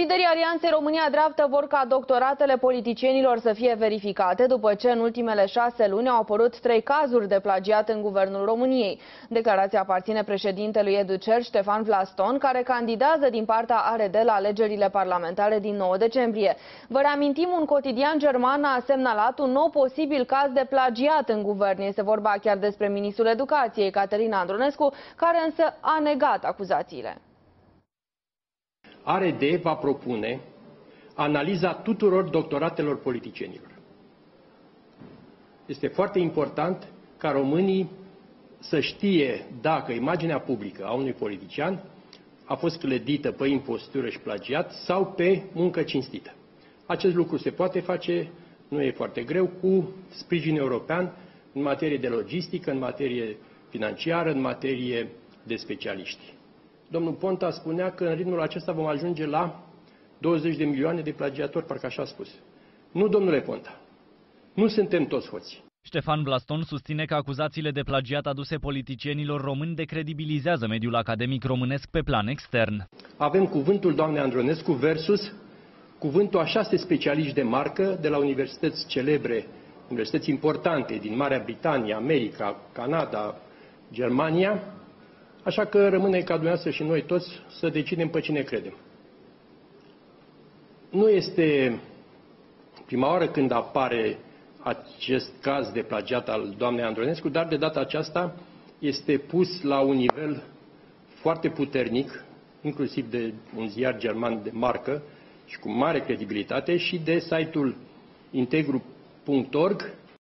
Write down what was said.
Liderii Alianței România Dreaptă vor ca doctoratele politicienilor să fie verificate după ce în ultimele 6 luni au apărut 3 cazuri de plagiat în Guvernul României. Declarația aparține președintelui EduCer, Ștefan Vlaston, care candidează din partea ARD la alegerile parlamentare din 9 decembrie. Vă reamintim, un cotidian german a semnalat un nou posibil caz de plagiat în guvern. Este vorba chiar despre ministrul Educației, Caterina Andronescu, care însă a negat acuzațiile. ARD va propune analiza tuturor doctoratelor politicienilor. Este foarte important ca românii să știe dacă imaginea publică a unui politician a fost clădită pe impostură și plagiat sau pe muncă cinstită. Acest lucru se poate face, nu e foarte greu, cu sprijin european în materie de logistică, în materie financiară, în materie de specialiști. Domnul Ponta spunea că în ritmul acesta vom ajunge la 20 de milioane de plagiatori, parcă așa a spus. Nu, domnule Ponta, nu suntem toți hoți. Ștefan Vlaston susține că acuzațiile de plagiat aduse politicienilor români decredibilizează mediul academic românesc pe plan extern. Avem cuvântul doamnei Andronescu versus cuvântul a 6 specialiști de marcă de la universități celebre, universități importante din Marea Britanie, America, Canada, Germania. Așa că rămâne ca dumneavoastră și noi toți să decidem pe cine credem. Nu este prima oară când apare acest caz de plagiat al doamnei Andronescu, dar de data aceasta este pus la un nivel foarte puternic, inclusiv de un ziar german de marcă și cu mare credibilitate și de site-ul integru.org,